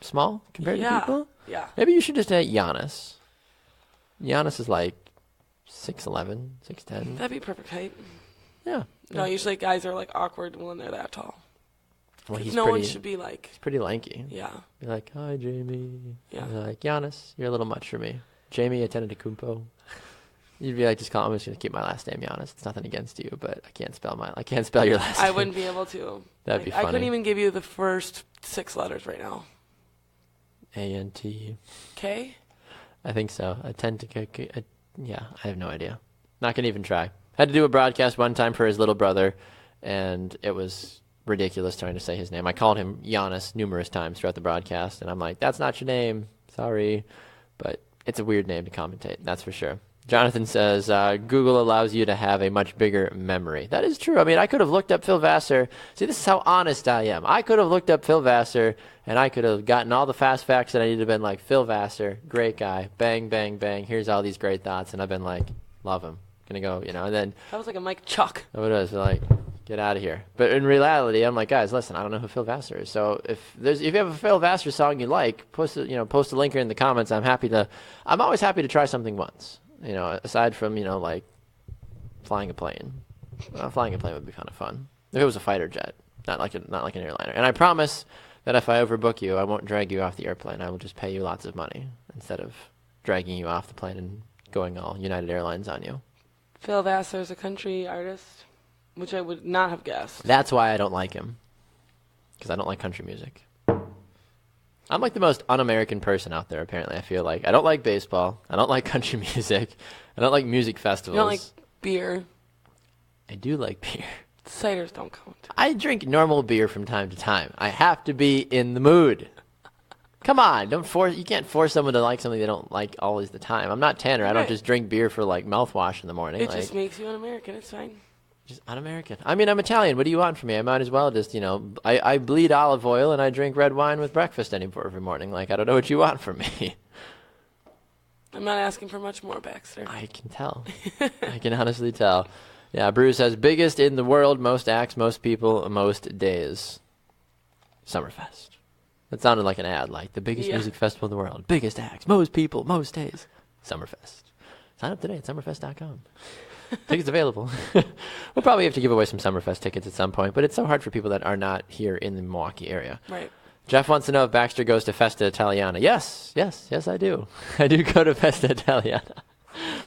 small compared to people? Yeah. Maybe you should just date Giannis. Giannis is like 6'11", 6'10". That'd be perfect height. Yeah. No, usually guys are awkward when they're that tall. Well, he's no pretty, one should be like. He's pretty lanky. Yeah. Be like, hi, Jamie. Yeah. Be like, Giannis, you're a little much for me. Jamie Antetokounmpo. You'd be like, I'm just gonna keep my last name Giannis. It's nothing against you, but I can't spell your last name. I wouldn't be able to. That'd be funny. I couldn't even give you the first 6 letters right now. A-N-T. K? I think so. Yeah, I have no idea. Not gonna even try. Had to do a broadcast one time for his little brother, and it was ridiculous trying to say his name. I called him Giannis numerous times throughout the broadcast, and I'm like, that's not your name. Sorry. But it's a weird name to commentate, that's for sure. Jonathan says, Google allows you to have a much bigger memory. That is true. I mean, I could have looked up Phil Vassar. See, this is how honest I am. I could have looked up Phil Vassar, and I could have gotten all the fast facts that I needed to have been like, Phil Vassar, great guy, bang, bang, bang, here's all these great thoughts, and I've been like, love him. Gonna go, and then... That was like a Mike Chuck. What it was, Get out of here. But in reality, I'm like, guys, listen, I don't know who Phil Vassar is. So if you have a Phil Vassar song you like, post a link in the comments. I'm always happy to try something once. Aside from, like flying a plane. Well, flying a plane would be kind of fun. If it was a fighter jet, not like an airliner. And I promise that if I overbook you, I won't drag you off the airplane. I will just pay you lots of money instead of dragging you off the plane and going all United Airlines on you. Phil Vassar is a country artist, which I would not have guessed. That's why I don't like him, because I don't like country music. I'm like the most un-American person out there, apparently. I feel like I don't like baseball. I don't like country music. I don't like music festivals. You don't like beer. I do like beer. Ciders don't count. I drink normal beer from time to time. I have to be in the mood. Come on, you can't force someone to like something they don't like always the time. I'm not Tanner. I don't just drink beer for like mouthwash in the morning. It just makes you an American. It's fine. Just un-American. I mean, I'm Italian. What do you want from me? I might as well just, I bleed olive oil and I drink red wine with breakfast every morning. Like, I don't know what you want from me. I'm not asking for much more, Baxter. I can tell. I can honestly tell. Yeah, Brew says, biggest in the world, most acts, most people, most days. Summerfest. That sounded like an ad, like the biggest music festival in the world. Biggest acts, most people, most days. Summerfest. Sign up today at summerfest.com. Tickets available. We'll probably have to give away some Summerfest tickets at some point, but it's so hard for people that are not here in the Milwaukee area. Right. Jeff wants to know if Baxter goes to Festa Italiana. Yes, I do. I do go to Festa Italiana.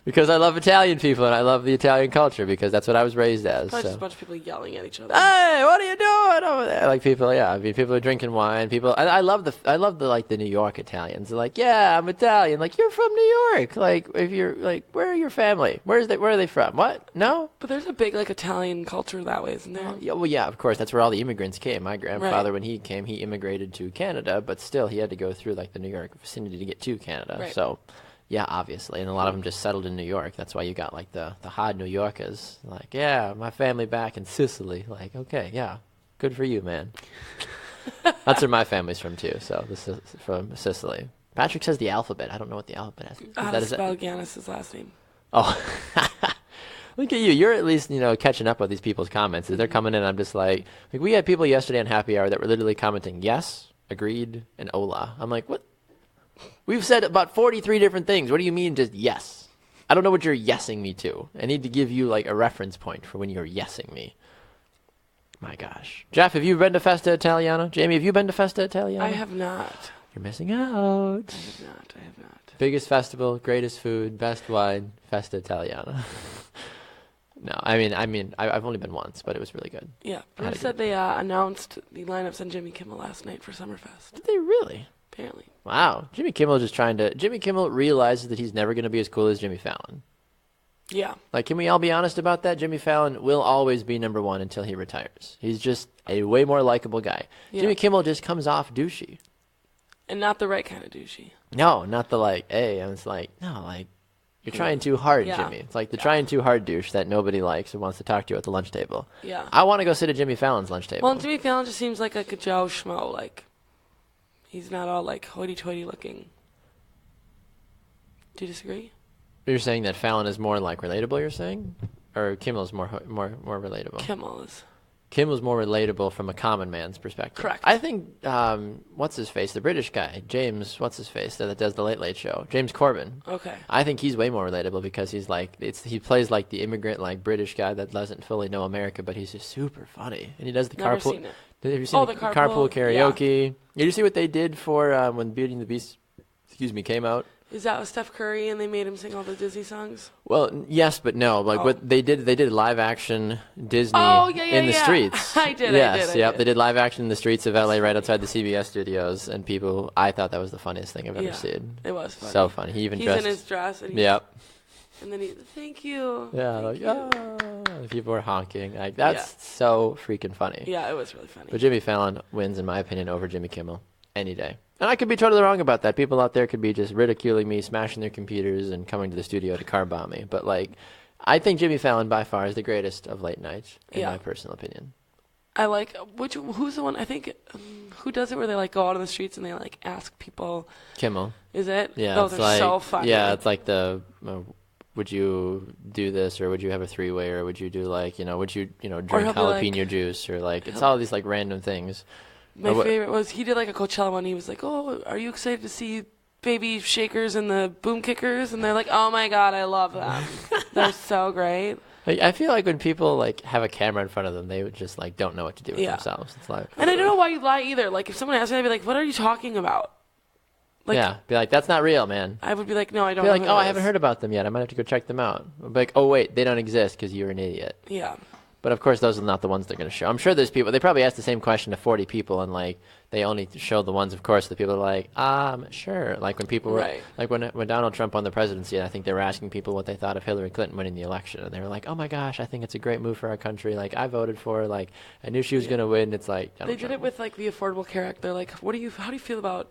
Because I love Italian people and I love the Italian culture because that's what I was raised as. Probably just a bunch of people yelling at each other. Hey, what are you doing over there? Like people, yeah. I mean, people are drinking wine. People, I love the New York Italians. They're like, yeah, I'm Italian. Like, you're from New York. Like, if you're like, where are your family? Where are they from? What? No? But there's a big Italian culture that way, isn't there? Yeah, well, yeah, of course. That's where all the immigrants came. My grandfather, when he came, he immigrated to Canada, but still, he had to go through the New York vicinity to get to Canada. Right. So. Yeah, obviously, and a lot of them just settled in New York. That's why you got the hard New Yorkers. Like, yeah, my family back in Sicily. Like, okay, yeah, good for you, man. That's where my family's from too. So this is from Sicily. Patrick says the alphabet. I don't know what the alphabet is. How to spell Gannis's last name? Oh, look at you. You're at least catching up with these people's comments. As they're coming in, I'm just like we had people yesterday on Happy Hour that were literally commenting yes, agreed, and hola. I'm like, what? We've said about 43 different things. What do you mean just yes? I don't know what you're yesing me to. I need to give you a reference point for when you're yesing me. My gosh. Jeff, have you been to Festa Italiana? Jamie, have you been to Festa Italiana? I have not. You're missing out. I have not. Biggest festival, greatest food, best wine, Festa Italiana. No, I mean, I've only been once, but it was really good. Yeah, Bruce said they announced the lineups on Jimmy Kimmel last night for Summerfest. Did they really? Apparently. Wow. Jimmy Kimmel Jimmy Kimmel realizes that he's never going to be as cool as Jimmy Fallon. Yeah. Like, can we all be honest about that? Jimmy Fallon will always be number one until he retires. He's just a way more likable guy. Yeah. Jimmy Kimmel just comes off douchey. And not the right kind of douchey. No, not the hey, and it's you're trying too hard, Jimmy. It's like the trying too hard douche that nobody likes and wants to talk to you at the lunch table. Yeah. I want to go sit at Jimmy Fallon's lunch table. Well, Jimmy Fallon just seems like a Joe Schmo, he's not all hoity-toity looking. Do you disagree? You're saying that Fallon is more relatable, you're saying? Or Kimmel is more relatable? Kimmel's more relatable from a common man's perspective. Correct. I think, what's-his-face, the British guy, James, what's-his-face, that does the Late Late Show, James Corbin. Okay. I think he's way more relatable because he's he plays the immigrant, British guy that doesn't fully know America, but he's just super funny. And he does the Never carpool. Seen it. Have you seen the carpool karaoke? Yeah. Did you see what they did for when Beauty and the Beast, came out? Is that with Steph Curry and they made him sing all the Disney songs? Well, yes, but no. What they did live action Disney in the streets. I did. Yes, yep. They did live action in the streets of LA right outside the CBS studios, and I thought that was the funniest thing I've ever seen. It was funny. So funny. He's in his dress. And yep. And then thank you. Yeah, people were honking. That's so freaking funny. Yeah, it was really funny. But Jimmy Fallon wins, in my opinion, over Jimmy Kimmel any day. And I could be totally wrong about that. People out there could be just ridiculing me, smashing their computers, and coming to the studio to car bomb me. But I think Jimmy Fallon by far is the greatest of late nights, in my personal opinion. I who's the one? I think who does it where they go out on the streets and they ask people. Kimmel. Is it? Yeah. Those are so funny. Yeah, it's the would you do this, or would you have a three-way, or would you do like, would you, drink he'll be like- jalapeno juice, or like, it's all these like random things. My favorite was he did like a Coachella one. He was like, "Oh, are you excited to see baby shakers and the boom kickers?" And they're like, "Oh my god, I love them. They're so great." Like, I feel like when people like have a camera in front of them, they would just like don't know what to do with themselves. It's like, and I don't know why you lie either. Like if someone asked me, I'd be like, "What are you talking about?" Like, yeah, be like, that's not real, man. I would be like, "No, I don't." Be know like, who oh, that I haven't is." heard about them yet. I might have to go check them out. I'd be like, oh wait, they don't exist because you're an idiot. Yeah. But of course, those are not the ones they're going to show. I'm sure there's people. They probably asked the same question to 40 people, and like they only show the ones. Of course, the people are like, sure. Like when people were like when Donald Trump won the presidency, I think they were asking people what they thought of Hillary Clinton winning the election, and they were like, oh my gosh, I think it's a great move for our country. Like I voted for her. Like I knew she was going to win. It's like They did it with like the Affordable Care Act. They're like, how do you feel about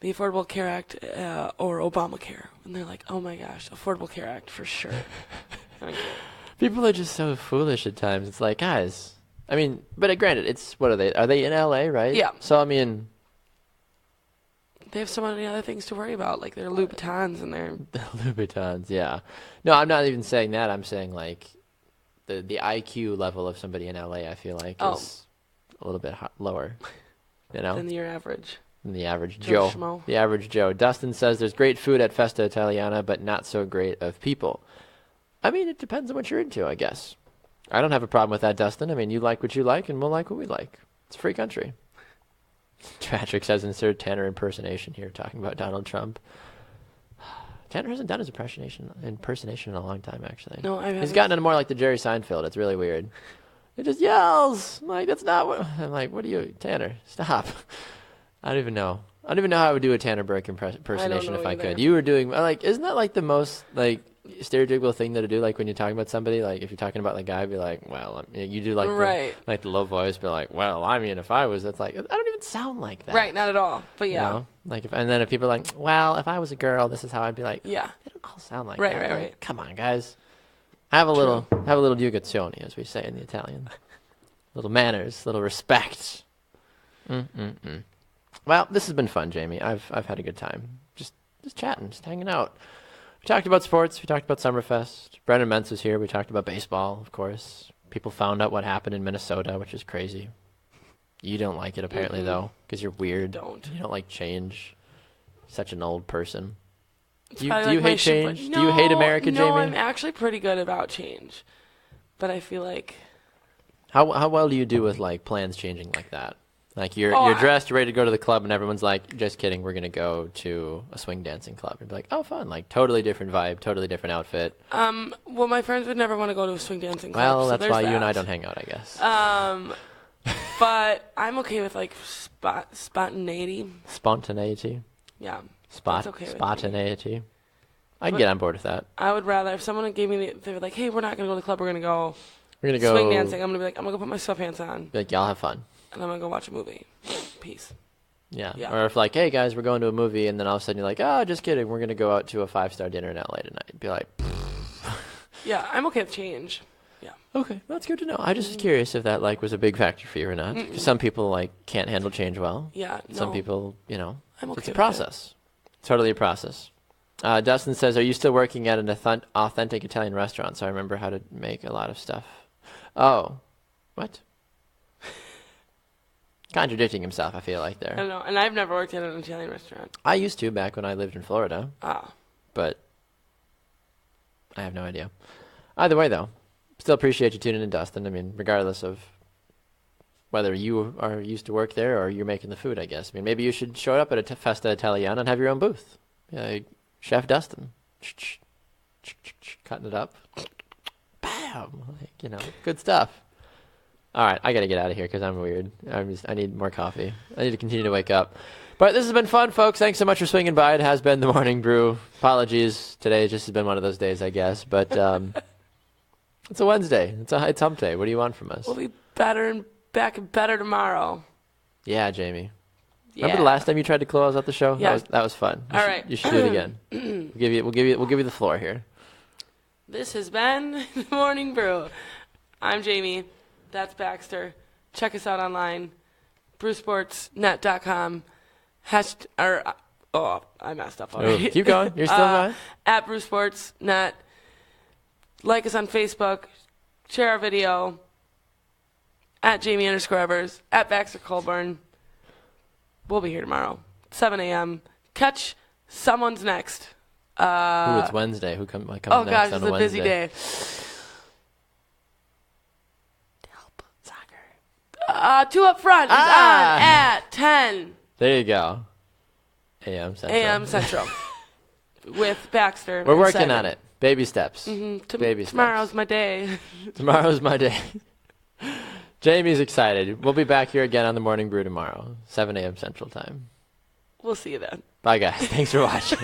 the Affordable Care Act or Obamacare? And they're like, oh my gosh, Affordable Care Act for sure. Okay. People are just so foolish at times. It's like, guys, I mean, but granted, it's, what are they? Are they in LA, right? Yeah. So, I mean, they have so many other things to worry about, like their Louboutins and their... The Louboutins, yeah. No, I'm not even saying that. I'm saying, like, the IQ level of somebody in LA, I feel like, is a little bit lower, than your average. Than the average Joe Joe. Schmo. The average Joe. Dustin says there's great food at Festa Italiana, but not so great of people. I mean, it depends on what you're into, I guess. I don't have a problem with that, Dustin. I mean, you like what you like, and we'll like what we like. It's a free country. Patrick says insert Tanner impersonation here, talking about Donald Trump. Tanner hasn't done his impersonation in a long time, actually. No, I haven't. He's gotten into more like the Jerry Seinfeld. It's really weird. He just yells. I'm like, that's not what... I'm like, what are you... Tanner, stop. I don't even know. I don't even know how I would do a Tanner Burke impersonation if I could. You were doing... like, isn't that like the most, like... stereotypical thing to do, like when you're talking about somebody, like if you're talking about the guy, be like, well, you do like the low voice, be like, well, I mean, if I was, that's like, I don't even sound like that, right? Not at all, but yeah, you know? Like and then if people are like, well, if I was a girl, this is how I'd be like, yeah, they don't all sound like right, that. right, Like, right. Come on, guys, have a little educazione, as we say in the Italian, little manners, little respect. Well, this has been fun, Jamie. I've had a good time, just chatting, just hanging out. We talked about sports. We talked about Summerfest. Brennan Mense was here. We talked about baseball, of course. People found out what happened in Minnesota, which is crazy. You don't like it, apparently, though, because you're weird. You don't like change. Such an old person. Do you hate change? Do you hate America, Jamie? No, I'm actually pretty good about change. But I feel like... How well do you do with, like, plans changing like that? Like, you're dressed, you're ready to go to the club, and everyone's like, just kidding, we're going to go to a swing dancing club. You'd be like, oh, fun. Like, totally different vibe, totally different outfit. Well, my friends would never want to go to a swing dancing club. Well, that's why you and I don't hang out, I guess. But I'm okay with, like, spontaneity. Spontaneity? Yeah. Spontaneity. I can get on board with that. I would rather, if someone gave me, they were like, hey, we're not going to go to the club, we're going to go go swing dancing. I'm going to be like, I'm going to go put my sweatpants on. Be like, y'all have fun. And I'm going to go watch a movie. Peace. Yeah. Or if like, hey guys, we're going to a movie, and then all of a sudden you're like, oh, just kidding, we're going to go out to a 5-star dinner in LA tonight. Be like, yeah, I'm okay with change. Yeah. Okay, that's good to know. I just was curious if that like was a big factor for you or not. 'Cause some people like can't handle change well. Yeah. Some people, I'm okay it's a process. Totally a process. Dustin says, are you still working at an authentic Italian restaurant? So I remember how to make a lot of stuff. Oh, what? Contradicting himself, I feel like there. I don't know. And I've never worked at an Italian restaurant. I used to back when I lived in Florida. Ah. But I have no idea. Either way, though, still appreciate you tuning in, Dustin. I mean, regardless of whether you are used to work there or you're making the food, I guess. I mean, maybe you should show up at a Festa Italiana and have your own booth. Yeah, Chef Dustin. Cutting it up. Bam! Like, good stuff. All right, I got to get out of here because I'm weird. I need more coffee. I need to continue to wake up. But this has been fun, folks. Thanks so much for swinging by. It has been the Morning Brew. Apologies. Today just has been one of those days, I guess. But it's a Wednesday. It's hump day. What do you want from us? We'll be better and back and better tomorrow. Yeah, Jamie. Yeah. Remember the last time you tried to close out the show? Yeah. That was fun. All right. You should do it again. We'll give you the floor here. This has been the Morning Brew. I'm Jamie. That's Baxter. Check us out online. BrewSportsNet.com. I messed up already. Keep going. You're still going. At BrewSportsNet. like us on Facebook, share our video, at Jamie_Evers, at Baxter Colburn. We'll be here tomorrow, 7 a.m. Catch someone's next. It's Wednesday. Who comes next on Oh, gosh, it's a Wednesday? busy day. Help, soccer. 2 Up Front is on at 10. There you go. A.M. Central. A.M. Central. With Baxter. We're and working Simon. on it. Baby steps. Baby steps. Tomorrow's my day. Tomorrow's my day. Jamie's excited. We'll be back here again on the Morning Brew tomorrow, 7 a.m. Central Time. We'll see you then. Bye, guys. Thanks for watching.